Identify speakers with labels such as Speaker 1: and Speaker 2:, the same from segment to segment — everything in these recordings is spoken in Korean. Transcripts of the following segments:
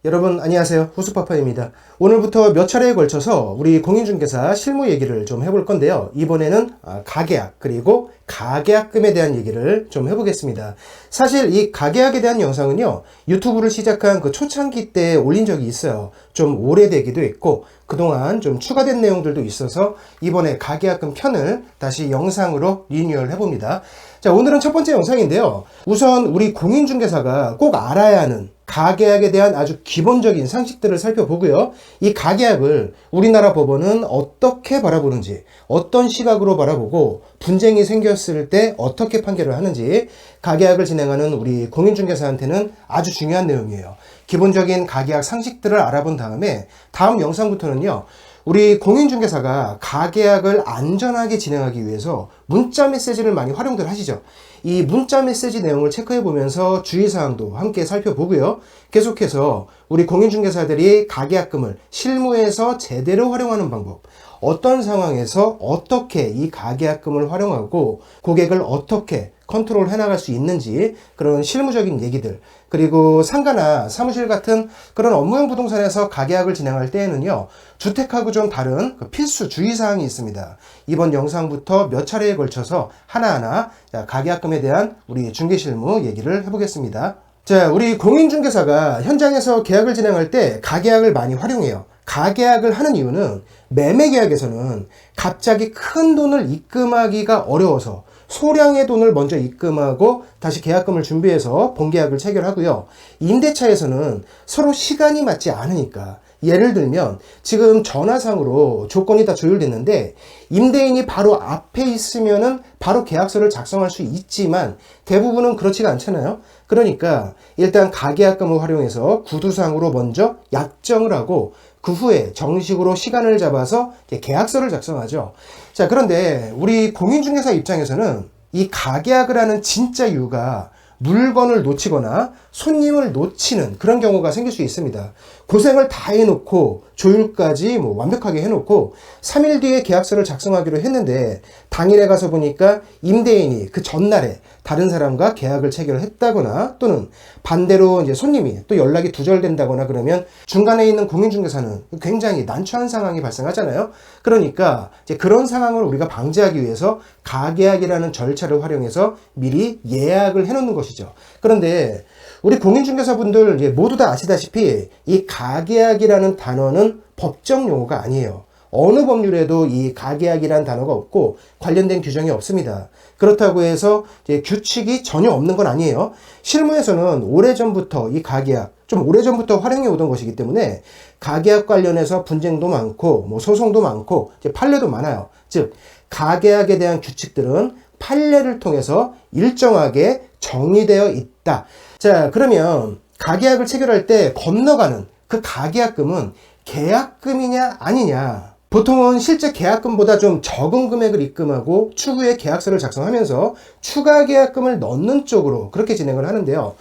Speaker 1: 여러분 안녕하세요. 후스파파입니다. 오늘부터 몇 차례에 걸쳐서 우리 공인중개사 실무 얘기를 좀 해볼 건데요. 이번에는 가계약 그리고 가계약금에 대한 얘기를 좀 해보겠습니다. 사실 이 가계약에 대한 영상은요, 유튜브를 시작한 그 초창기 때 올린 적이 있어요. 좀 오래되기도 했고 그동안 좀 추가된 내용들도 있어서 이번에 가계약금 편을 다시 영상으로 리뉴얼 해봅니다. 자, 오늘은 첫 번째 영상인데요. 우선 우리 공인중개사가 꼭 알아야 하는 가계약에 대한 아주 기본적인 상식들을 살펴보고요. 이 가계약을 우리나라 법원은 어떻게 바라보는지, 어떤 시각으로 바라보고 분쟁이 생겼을 때 어떻게 판결을 하는지, 가계약을 진행하는 우리 공인중개사한테는 아주 중요한 내용이에요. 기본적인 가계약 상식들을 알아본 다음에 다음 영상부터는요, 우리 공인중개사가 가계약을 안전하게 진행하기 위해서 문자 메시지를 많이 활용들 하시죠. 이 문자 메시지 내용을 체크해 보면서 주의사항도 함께 살펴보고요. 계속해서 우리 공인중개사들이 가계약금을 실무에서 제대로 활용하는 방법, 어떤 상황에서 어떻게 이 가계약금을 활용하고 고객을 어떻게 컨트롤 해나갈 수 있는지, 그런 실무적인 얘기들, 그리고 상가나 사무실 같은 그런 업무용 부동산에서 가계약을 진행할 때에는요, 주택하고 좀 다른 필수 주의사항이 있습니다. 이번 영상부터 몇 차례에 걸쳐서 하나하나 가계약금에 대한 우리 중개실무 얘기를 해보겠습니다. 자, 우리 공인중개사가 현장에서 계약을 진행할 때 가계약을 많이 활용해요. 가계약을 하는 이유는 매매계약에서는 갑자기 큰 돈을 입금하기가 어려워서 소량의 돈을 먼저 입금하고 다시 계약금을 준비해서 본계약을 체결하고요. 임대차에서는 서로 시간이 맞지 않으니까, 예를 들면 지금 전화상으로 조건이 다 조율됐는데 임대인이 바로 앞에 있으면은 바로 계약서를 작성할 수 있지만 대부분은 그렇지가 않잖아요. 그러니까 일단 가계약금을 활용해서 구두상으로 먼저 약정을 하고 그 후에 정식으로 시간을 잡아서 계약서를 작성하죠. 자, 그런데 우리 공인중개사 입장에서는 이 가계약을 하는 진짜 이유가 물건을 놓치거나 손님을 놓치는 그런 경우가 생길 수 있습니다. 고생을 다 해놓고 조율까지 완벽하게 해놓고 3일 뒤에 계약서를 작성하기로 했는데 당일에 가서 보니까 임대인이 그 전날에 다른 사람과 계약을 체결했다거나, 또는 반대로 이제 손님이 또 연락이 두절된다거나, 그러면 중간에 있는 공인중개사는 굉장히 난처한 상황이 발생하잖아요. 그러니까 이제 그런 상황을 우리가 방지하기 위해서 가계약이라는 절차를 활용해서 미리 예약을 해놓는 것이죠. 그런데 우리 공인중개사분들 모두 다 아시다시피 이 가계약이라는 단어는 법정 용어가 아니에요. 어느 법률에도 이 가계약이라는 단어가 없고 관련된 규정이 없습니다. 그렇다고 해서 규칙이 전혀 없는 건 아니에요. 실무에서는 오래전부터 이 가계약, 좀 오래전부터 활용해 오던 것이기 때문에 가계약 관련해서 분쟁도 많고 소송도 많고 판례도 많아요. 즉 가계약에 대한 규칙들은 판례를 통해서 일정하게 정의되어 있다. 자, 그러면 가계약을 체결할 때 건너가는 그 가계약금은 계약금이냐 아니냐. 보통은 실제 계약금보다 좀 적은 금액을 입금하고 추후에 계약서를 작성하면서 추가 계약금을 넣는 쪽으로 그렇게 진행을 하는데요.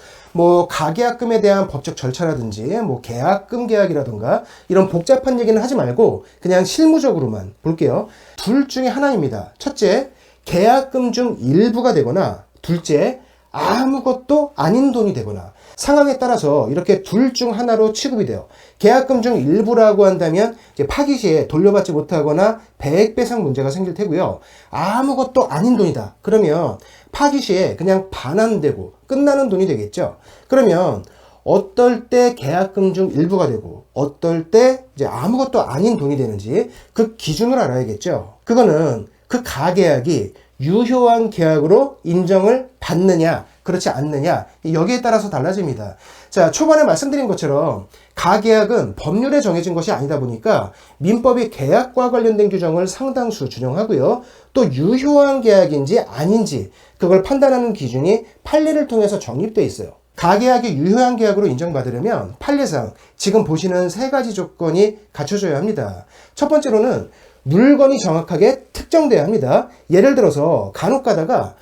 Speaker 1: 가계약금에 대한 법적 절차라든지 계약금 계약이라든가 이런 복잡한 얘기는 하지 말고 그냥 실무적으로만 볼게요. 둘 중에 하나입니다. 첫째, 계약금 중 일부가 되거나, 둘째, 아무것도 아닌 돈이 되거나, 상황에 따라서 이렇게 둘 중 하나로 취급이 돼요. 계약금 중 일부라고 한다면 이제 파기 시에 돌려받지 못하거나 배액배상 문제가 생길 테고요. 아무것도 아닌 돈이다. 그러면 파기 시에 그냥 반환되고 끝나는 돈이 되겠죠. 그러면 어떨 때 계약금 중 일부가 되고 어떨 때 이제 아무것도 아닌 돈이 되는지 그 기준을 알아야겠죠. 그거는 그 가계약이 유효한 계약으로 인정을 받느냐 그렇지 않느냐, 여기에 따라서 달라집니다. 자, 초반에 말씀드린 것처럼 가계약은 법률에 정해진 것이 아니다 보니까 민법이 계약과 관련된 규정을 상당수 준용하고요. 또 유효한 계약인지 아닌지 그걸 판단하는 기준이 판례를 통해서 정립되어 있어요. 가계약이 유효한 계약으로 인정받으려면 판례상 지금 보시는 세 가지 조건이 갖춰져야 합니다. 첫 번째로는 물건이 정확하게 특정돼야 합니다. 예를 들어서 간혹 가다가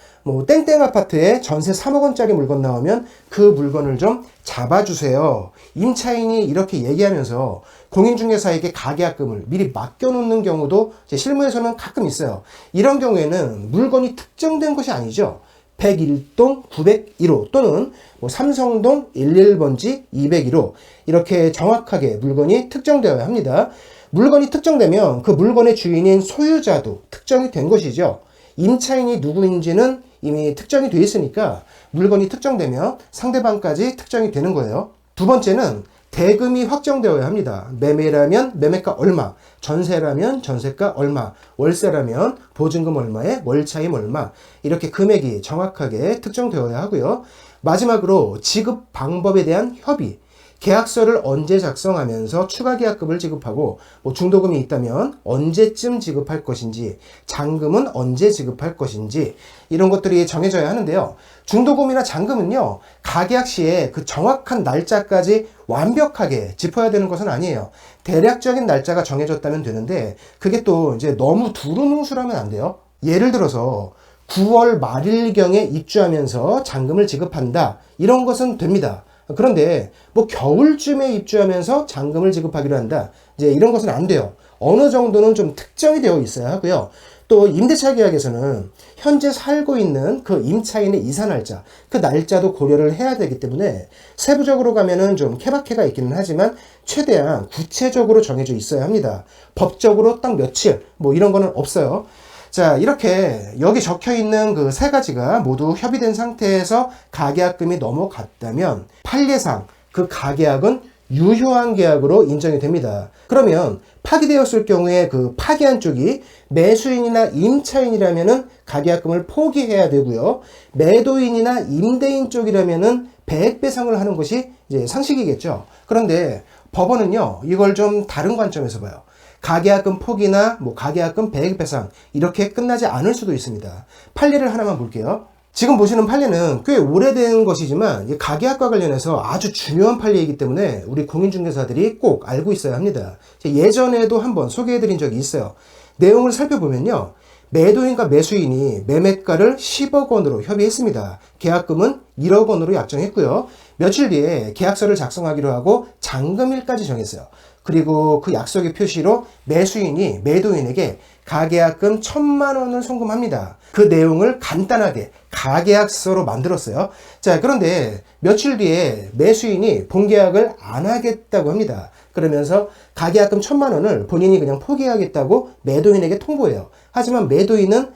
Speaker 1: 땡땡 아파트에 전세 3억 원짜리 물건 나오면 그 물건을 좀 잡아주세요. 임차인이 이렇게 얘기하면서 공인중개사에게 가계약금을 미리 맡겨놓는 경우도 제 실무에서는 가끔 있어요. 이런 경우에는 물건이 특정된 것이 아니죠. 101동 901호 또는 뭐 삼성동 11번지 201호 이렇게 정확하게 물건이 특정되어야 합니다. 물건이 특정되면 그 물건의 주인인 소유자도 특정이 된 것이죠. 임차인이 누구인지는 이미 특정이 되어 있으니까 물건이 특정되면 상대방까지 특정이 되는 거예요. 두 번째는 대금이 확정되어야 합니다. 매매라면 매매가 얼마, 전세라면 전세가 얼마, 월세라면 보증금 얼마에 월차임 얼마 이렇게 금액이 정확하게 특정되어야 하고요. 마지막으로 지급 방법에 대한 협의, 계약서를 언제 작성하면서 추가 계약금을 지급하고 뭐 중도금이 있다면 언제쯤 지급할 것인지, 잔금은 언제 지급할 것인지 이런 것들이 정해져야 하는데요. 중도금이나 잔금은요, 가계약 시에 그 정확한 날짜까지 완벽하게 짚어야 되는 것은 아니에요. 대략적인 날짜가 정해졌다면 되는데 그게 또 이제 너무 두루뭉술하면 안 돼요. 예를 들어서 9월 말일경에 입주하면서 잔금을 지급한다 이런 것은 됩니다. 그런데 뭐 겨울쯤에 입주하면서 잔금을 지급하기로 한다 이제 이런 것은 안 돼요. 어느 정도는 좀 특정이 되어 있어야 하고요. 또 임대차 계약에서는 현재 살고 있는 그 임차인의 이사 날짜, 그 날짜도 고려를 해야 되기 때문에 세부적으로 가면은 좀 케바케가 있기는 하지만 최대한 구체적으로 정해져 있어야 합니다. 법적으로 딱 며칠 뭐 이런 거는 없어요. 자, 이렇게 여기 적혀 있는 그 세 가지가 모두 협의된 상태에서 가계약금이 넘어갔다면 판례상 그 가계약은 유효한 계약으로 인정이 됩니다. 그러면 파기되었을 경우에 그 파기한 쪽이 매수인이나 임차인이라면은 가계약금을 포기해야 되고요. 매도인이나 임대인 쪽이라면은 배액배상을 하는 것이 이제 상식이겠죠. 그런데 법원은요, 이걸 좀 다른 관점에서 봐요. 가계약금 포기나 뭐 가계약금 배액배상 이렇게 끝나지 않을 수도 있습니다. 판례를 하나만 볼게요. 지금 보시는 판례는 꽤 오래된 것이지만 가계약과 관련해서 아주 중요한 판례이기 때문에 우리 공인중개사들이 꼭 알고 있어야 합니다. 예전에도 한번 소개해드린 적이 있어요. 내용을 살펴보면요, 매도인과 매수인이 매매가를 10억 원으로 협의했습니다. 계약금은 1억 원으로 약정했고요. 며칠 뒤에 계약서를 작성하기로 하고 잔금일까지 정했어요. 그리고 그 약속의 표시로 매수인이 매도인에게 가계약금 1,000만 원을 송금합니다. 그 내용을 간단하게 가계약서로 만들었어요. 자, 그런데 며칠 뒤에 매수인이 본계약을 안 하겠다고 합니다. 그러면서 가계약금 1,000만 원을 본인이 그냥 포기하겠다고 매도인에게 통보해요. 하지만 매도인은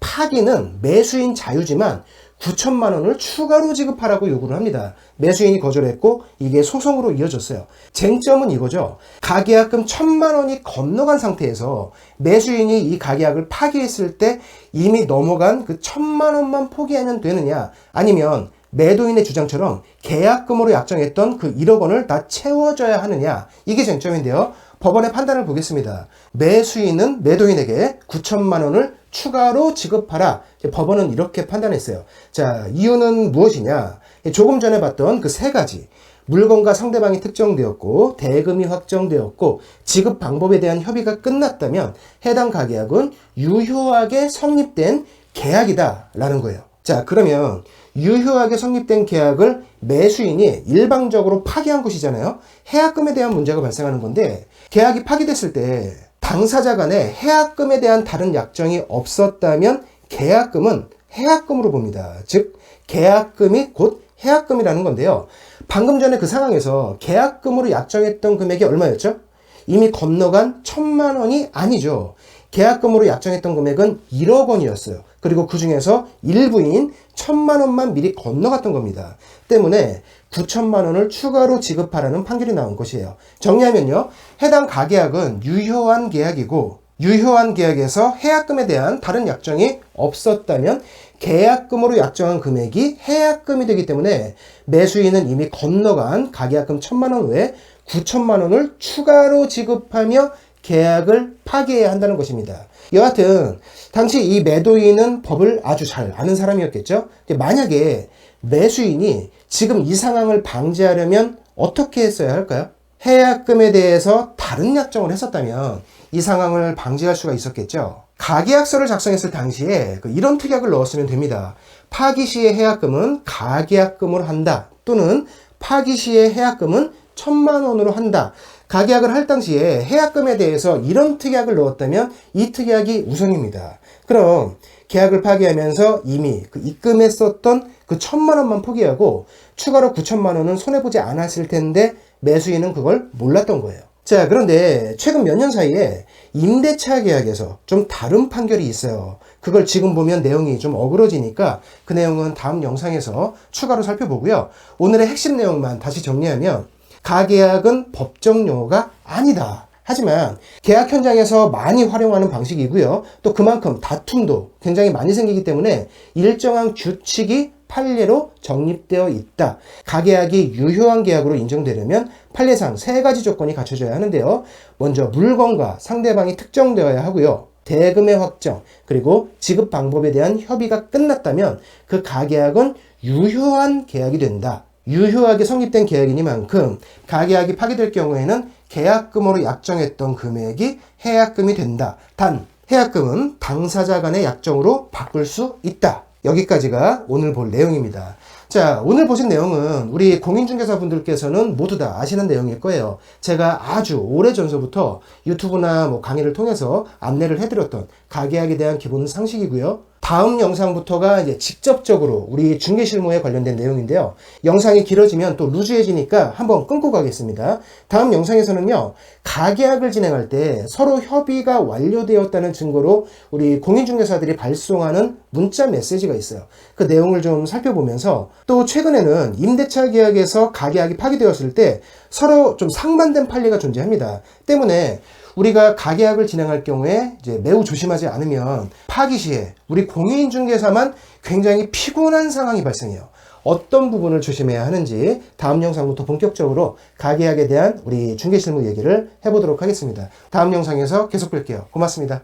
Speaker 1: 파기는 매수인 자유지만 9,000만 원을 추가로 지급하라고 요구를 합니다. 매수인이 거절했고 이게 소송으로 이어졌어요. 쟁점은 이거죠. 가계약금 1,000만 원이 건너간 상태에서 매수인이 이 가계약을 파기했을 때 이미 넘어간 그 1,000만 원만 포기하면 되느냐, 아니면 매도인의 주장처럼 계약금으로 약정했던 그 1억 원을 다 채워줘야 하느냐, 이게 쟁점인데요. 법원의 판단을 보겠습니다. 매수인은 매도인에게 9,000만 원을 추가로 지급하라. 법원은 이렇게 판단했어요. 자, 이유는 무엇이냐? 조금 전에 봤던 그 세 가지. 물건과 상대방이 특정되었고 대금이 확정되었고 지급 방법에 대한 협의가 끝났다면 해당 가계약은 유효하게 성립된 계약이다 라는 거예요. 자, 그러면 유효하게 성립된 계약을 매수인이 일방적으로 파기한 것이잖아요. 해약금에 대한 문제가 발생하는 건데, 계약이 파기됐을 때 당사자 간에 해약금에 대한 다른 약정이 없었다면 계약금은 해약금으로 봅니다. 즉 계약금이 곧 해약금이라는 건데요. 방금 전에 그 상황에서 계약금으로 약정했던 금액이 얼마였죠? 이미 건너간 1,000만 원이 아니죠. 계약금으로 약정했던 금액은 1억 원이었어요. 그리고 그 중에서 일부인 1,000만 원만 미리 건너갔던 겁니다. 때문에 9,000만 원을 추가로 지급하라는 판결이 나온 것이에요. 정리하면요, 해당 가계약은 유효한 계약이고, 유효한 계약에서 해약금에 대한 다른 약정이 없었다면 계약금으로 약정한 금액이 해약금이 되기 때문에 매수인은 이미 건너간 가계약금 1,000만 원 외에 9,000만 원을 추가로 지급하며 계약을 파기해야 한다는 것입니다. 여하튼 당시 이 매도인은 법을 아주 잘 아는 사람이었겠죠. 만약에 매수인이 지금 이 상황을 방지하려면 어떻게 했어야 할까요? 해약금에 대해서 다른 약정을 했었다면 이 상황을 방지할 수가 있었겠죠. 가계약서를 작성했을 당시에 이런 특약을 넣었으면 됩니다. 파기 시의 해약금은 가계약금으로 한다, 또는 파기 시의 해약금은 1,000만 원으로 한다. 가계약을 할 당시에 해약금에 대해서 이런 특약을 넣었다면 이 특약이 우선입니다. 그럼 계약을 파기하면서 이미 그 입금했었던 그 1,000만 원만 포기하고 추가로 9천만 원은 손해보지 않았을 텐데 매수인은 그걸 몰랐던 거예요. 자, 그런데 최근 몇 년 사이에 임대차 계약에서 좀 다른 판결이 있어요. 그걸 지금 보면 내용이 좀 어그러지니까 그 내용은 다음 영상에서 추가로 살펴보고요. 오늘의 핵심 내용만 다시 정리하면 가계약은 법정 용어가 아니다. 하지만 계약 현장에서 많이 활용하는 방식이고요. 또 그만큼 다툼도 굉장히 많이 생기기 때문에 일정한 규칙이 판례로 정립되어 있다. 가계약이 유효한 계약으로 인정되려면 판례상 3가지 조건이 갖춰져야 하는데요. 먼저 물건과 상대방이 특정되어야 하고요. 대금의 확정, 그리고 지급 방법에 대한 협의가 끝났다면 그 가계약은 유효한 계약이 된다. 유효하게 성립된 계약이니만큼 가계약이 파기될 경우에는 계약금으로 약정했던 금액이 해약금이 된다. 단, 해약금은 당사자 간의 약정으로 바꿀 수 있다. 여기까지가 오늘 볼 내용입니다. 자, 오늘 보신 내용은 우리 공인중개사분들께서는 모두 다 아시는 내용일 거예요. 제가 아주 오래전서부터 유튜브나 뭐 강의를 통해서 안내를 해드렸던 가계약에 대한 기본 상식이고요. 다음 영상부터가 이제 직접적으로 우리 중개실무에 관련된 내용인데요. 영상이 길어지면 또 루즈해지니까 한번 끊고 가겠습니다. 다음 영상에서는요, 가계약을 진행할 때 서로 협의가 완료되었다는 증거로 우리 공인중개사들이 발송하는 문자 메시지가 있어요. 그 내용을 좀 살펴보면서 또 최근에는 임대차 계약에서 가계약이 파기되었을 때 서로 좀 상반된 판례가 존재합니다. 때문에 우리가 가계약을 진행할 경우에 이제 매우 조심하지 않으면 파기 시에 우리 공인중개사만 굉장히 피곤한 상황이 발생해요. 어떤 부분을 조심해야 하는지 다음 영상부터 본격적으로 가계약에 대한 우리 중개실무 얘기를 해보도록 하겠습니다. 다음 영상에서 계속 뵐게요. 고맙습니다.